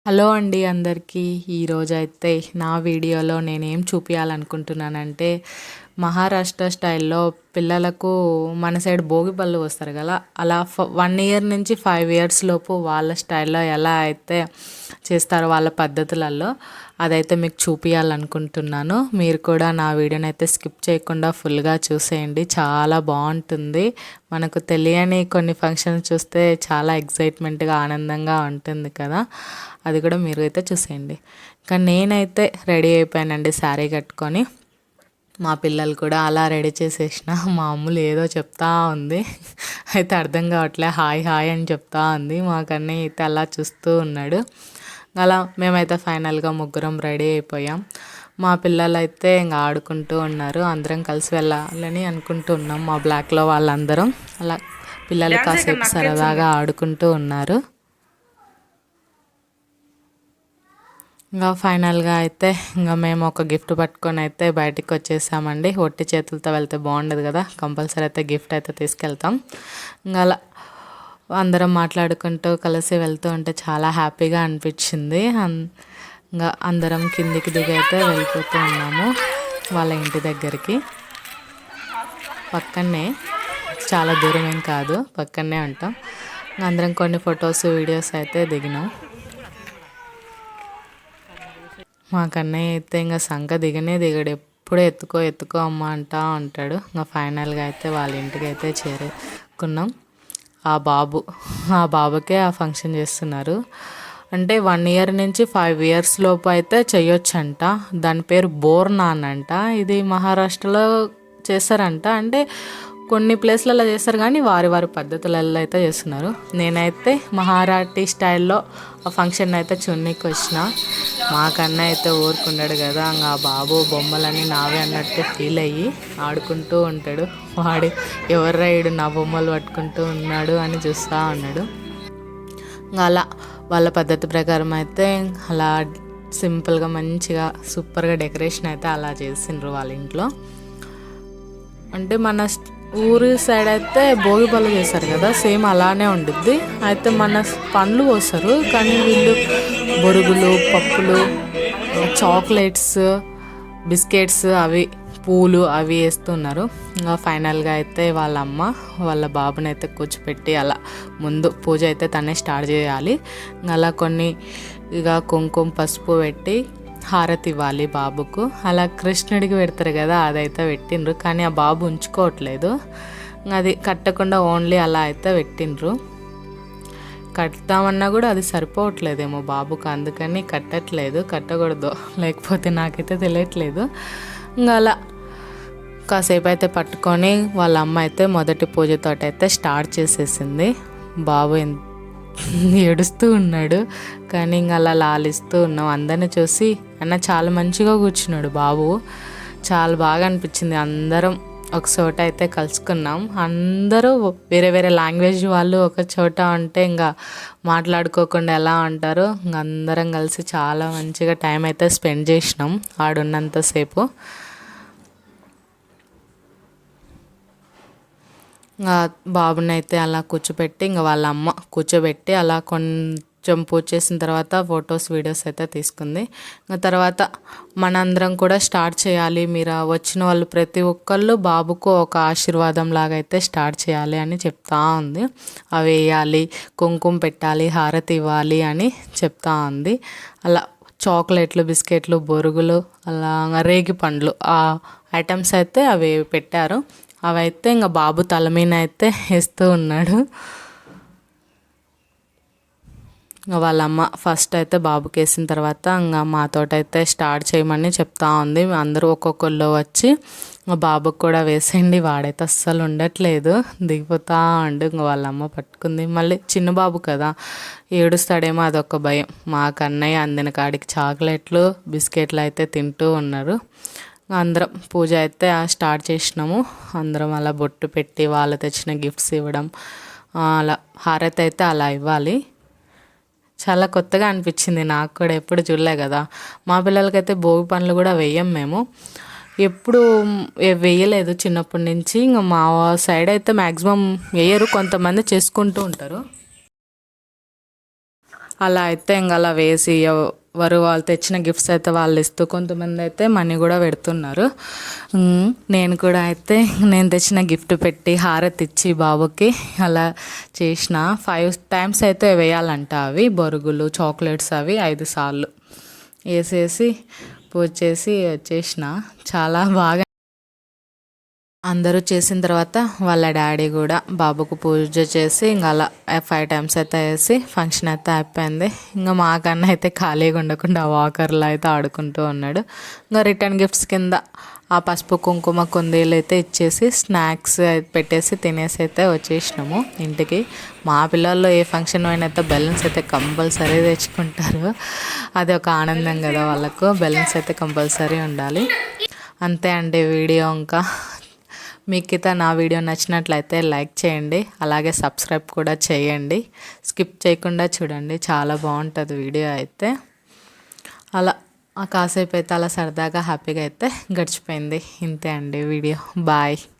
Hello అండి అందరికీ. ఈరోజైతే నా వీడియోలో నేనేం చూపించాలనుకుంటున్నానంటే మహారాష్ట్ర స్టైల్లో పిల్లలకు మన సైడ్ భోగి పళ్ళు వస్తారు కదా, అలా 1 ఇయర్ నుంచి 5 ఇయర్స్ లోపు వాళ్ళ స్టైల్లో ఎలా అయితే చేస్తారో వాళ్ళ పద్ధతులలో అదైతే మీకు చూపించాలనుకుంటున్నాను. మీరు కూడా నా వీడియోని అయితే స్కిప్ చేయకుండా ఫుల్గా చూసేయండి, చాలా బాగుంటుంది. మనకు తెలియని కొన్ని ఫంక్షన్స్ చూస్తే చాలా ఎక్సైట్మెంట్గా ఆనందంగా ఉంటుంది కదా, అది కూడా మీరు అయితే చూసేయండి. కానీ నేనైతే రెడీ అయిపోయానండి శారీ కట్టుకొని. మా పిల్లలు కూడా అలా రెడీ చేసేసిన. మా అమ్ములు ఏదో చెప్తా ఉంది, అయితే అర్థం కావట్లే, హాయ్ హాయ్ అని చెప్తా ఉంది. మా కన్నీ అయితే అలా చూస్తూ ఉన్నాడు. అలా మేమైతే ఫైనల్గా ముగ్గురం రెడీ అయిపోయాం. మా పిల్లలు అయితే ఇంకా ఆడుకుంటూ ఉన్నారు. అందరం కలిసి వెళ్ళాలని అనుకుంటూ ఉన్నాం, మా బ్లాక్లో వాళ్ళందరం. అలా పిల్లలు కాసేపు సరదాగా ఆడుకుంటూ ఉన్నారు. ఇంకా ఫైనల్గా అయితే ఇంకా మేము ఒక గిఫ్ట్ పట్టుకొని అయితే బయటికి వచ్చేసామండి. ఒట్టి చేతులతో వెళ్తే బాగుండదు కదా, కంపల్సరీ అయితే గిఫ్ట్ అయితే తీసుకెళ్తాం. ఇంకా అలా అందరం మాట్లాడుకుంటూ కలిసి వెళ్తూ ఉంటే చాలా హ్యాపీగా అనిపించింది. ఇంకా అందరం కిందికి దిగి అయితే వెళ్ళిపోతూ ఉన్నాము వాళ్ళ ఇంటి దగ్గరికి. పక్కనే, చాలా దూరం ఏం కాదు, పక్కనే ఉంటాం. అందరం కొన్ని ఫొటోస్ వీడియోస్ అయితే దిగినాం. మా కన్నయ్య అయితే ఇంకా సంక దిగడు, ఎప్పుడూ ఎత్తుకో ఎత్తుకో అమ్మ అంటా ఉంటాడు. ఇంకా ఫైనల్గా అయితే వాళ్ళ ఇంటికి అయితే చేరుకున్నాం. ఆ బాబుకే ఆ ఫంక్షన్ చేస్తున్నారు. అంటే 1 ఇయర్ నుంచి 5 ఇయర్స్ లోపు అయితే చేయొచ్చంట. దాని పేరు బోర్నాన్ అంట. ఇది మహారాష్ట్రలో చేస్తారంట. అంటే కొన్ని ప్లేస్లలో చేస్తారు కానీ వారి వారి పద్ధతులలో అయితే చేస్తున్నారు. నేనైతే మహారాఠీ స్టైల్లో ఆ ఫంక్షన్ అయితే చున్నీకి వచ్చిన. మా కన్నా అయితే ఊరుకున్నాడు కదా, ఇంకా బాబు బొమ్మలన్నీ నావే అన్నట్టు ఫీల్ అయ్యి ఆడుకుంటూ ఉంటాడు. వాడు ఎవర్రా ఈడు నా బొమ్మలు పట్టుకుంటూ ఉన్నాడు అని చూస్తూ ఉన్నాడు. ఇంకా అలా వాళ్ళ పద్ధతి ప్రకారం అయితే అలా సింపుల్గా మంచిగా సూపర్గా డెకరేషన్ అయితే అలా చేసిండ్రు వాళ్ళ ఇంట్లో. అంటే మన ఊరి సైడ్ అయితే భోగి పళ్ళు చేస్తారు కదా, సేమ్ అలానే ఉండుద్ది. అయితే మన పండ్లు పోస్తారు, కానీ వీళ్ళు బొరుగులు, పప్పులు, చాక్లెట్స్, బిస్కెట్స్, అవి పూలు అవి వేస్తున్నారు. ఇంకా ఫైనల్గా అయితే వాళ్ళ అమ్మ వాళ్ళ బాబుని అయితే కూర్చోపెట్టి అలా ముందు పూజ అయితే తనే స్టార్ట్ చేయాలి. అలా కొన్ని ఇక కుంకుమ పసుపు పెట్టి హారతి ఇవ్వాలి బాబుకు. అలా కృష్ణుడికి పెడతారు కదా, అదైతే పెట్టిండ్రు. కానీ ఆ బాబు ఉంచుకోవట్లేదు, అది కట్టకుండా ఓన్లీ అలా అయితే పెట్టిండ్రు. కడతామన్నా కూడా అది సరిపోవట్లేదేమో బాబుకు, అందుకని కట్టకూడదు, లేకపోతే నాకైతే తెలియట్లేదు. ఇంకా అలా కాసేపు అయితే పట్టుకొని వాళ్ళ అమ్మ అయితే మొదటి పూజతో అయితే స్టార్ట్ చేసేసింది. బాబు ఏడుస్తూ ఉన్నాడు, కానీ ఇంకా అలా లాలిస్తూ ఉన్నాం. అందరిని చూసి అన్న చాలా మంచిగా కూర్చున్నాడు బాబు, చాలా బాగా అనిపించింది. అందరం ఒక చోట అయితే కలుసుకున్నాం. అందరూ వేరే వేరే లాంగ్వేజ్ వాళ్ళు ఒక చోట ఉంటే ఇంకా మాట్లాడుకోకుండా ఎలా ఉంటారు. ఇంకా అందరం కలిసి చాలా మంచిగా టైం అయితే స్పెండ్ చేసినాం ఆడున్నంతసేపు. ఇంకా బాబుని అయితే అలా కూర్చోబెట్టి ఇంకా వాళ్ళ అమ్మ కూర్చోబెట్టి అలా కొంచెం పూజ చేసిన తర్వాత ఫొటోస్ వీడియోస్ అయితే తీసుకుంది. ఇంకా తర్వాత మనందరం కూడా స్టార్ట్ చేయాలి, మీరు వచ్చిన వాళ్ళు ప్రతి ఒక్కళ్ళు బాబుకు ఒక ఆశీర్వాదం లాగా అయితే స్టార్ట్ చేయాలి అని చెప్తా ఉంది. అవి వేయాలి, కుంకుమ పెట్టాలి, హారతి ఇవ్వాలి అని చెప్తా ఉంది. అలా చాక్లెట్లు, బిస్కెట్లు, బొరుగులు, అలా రేగి పండ్లు ఆ ఐటమ్స్ అయితే అవి పెట్టారు. అవైతే ఇంకా బాబు తల మీద అయితే వేస్తూ ఉన్నాడు. ఇంకా వాళ్ళ అమ్మ ఫస్ట్ అయితే బాబుకి వేసిన తర్వాత ఇంకా మాతోటైతే స్టార్ట్ చేయమని చెప్తా ఉంది. అందరూ ఒక్కొక్కళ్ళు వచ్చి ఇంకా బాబుకి కూడా వేసేయండి, వాడైతే అస్సలు ఉండట్లేదు, దిగిపోతా ఉండు. ఇంకా వాళ్ళ అమ్మ పట్టుకుంది. మళ్ళీ చిన్న బాబు కదా, ఏడుస్తాడేమో అదొక భయం. మా కన్నయ్య అందిన కాడికి చాక్లెట్లు, బిస్కెట్లు అయితే తింటూ ఉన్నారు. అందరం పూజ అయితే స్టార్ట్ చేసినాము. అందరం అలా బొట్టు పెట్టి వాళ్ళు తెచ్చిన గిఫ్ట్స్ ఇవ్వడం, అలా హారతి అయితే అలా ఇవ్వాలి. చాలా కొత్తగా అనిపించింది నాకు కూడా, ఎప్పుడు చూడలే కదా. మా పిల్లలకైతే భోగి పండ్లు కూడా వేయం, మేము ఎప్పుడు వేయలేదు చిన్నప్పటి నుంచి. ఇంకా మా సైడ్ అయితే మ్యాక్సిమం వేయరు, కొంతమంది చేసుకుంటూ ఉంటారు. అలా అయితే ఇంక అలా వేసి ఎవరు వాళ్ళు తెచ్చిన గిఫ్ట్స్ అయితే వాళ్ళు ఇస్తూ కొంతమంది అయితే మనీ కూడా పెడుతున్నారు. నేను కూడా అయితే నేను తెచ్చిన గిఫ్ట్ పెట్టి హారతి ఇచ్చి బాబుకి అలా చేసిన 5 టైమ్స్ అయితే వేయాలంట అవి బొరుగులు చాక్లెట్స్ అవి 5 సార్లు వేసేసి పూజ చేసి వచ్చేసిన. చాలా బాగా అందరూ చేసిన తర్వాత వాళ్ళ డాడీ కూడా బాబుకు పూజ చేసి ఇంకా అలా 5 టైమ్స్ అయితే వేసి ఫంక్షన్ అయితే అయిపోయింది. ఇంకా మాకన్నా అయితే ఖాళీగా ఉండకుండా వాకర్లో అయితే ఆడుకుంటూ ఉన్నాడు. ఇంకా రిటర్న్ గిఫ్ట్స్ కింద ఆ పసుపు కుంకుమ కుందీలు అయితే ఇచ్చేసి స్నాక్స్ పెట్టేసి తినేసి అయితే వచ్చేసినాము ఇంటికి. మా పిల్లల్లో ఏ ఫంక్షన్ అయినా అయితే బెలూన్స్ అయితే కంపల్సరీ తెచ్చుకుంటారు. అది ఒక ఆనందం కదా వాళ్ళకు. బెలూన్స్ అయితే కంపల్సరీ ఉండాలి. అంతే అండి వీడియో. ఇంకా మీకు నా వీడియో నచ్చినట్లయితే లైక్ చేయండి, అలాగే సబ్స్క్రైబ్ కూడా చేయండి. స్కిప్ చేయకుండా చూడండి, చాలా బాగుంటుంది వీడియో అయితే. అలా కాసేపు అయితే అలా సరదాగా హ్యాపీగా అయితే గడిచిపోయింది. ఇంతే అండి వీడియో. బాయ్.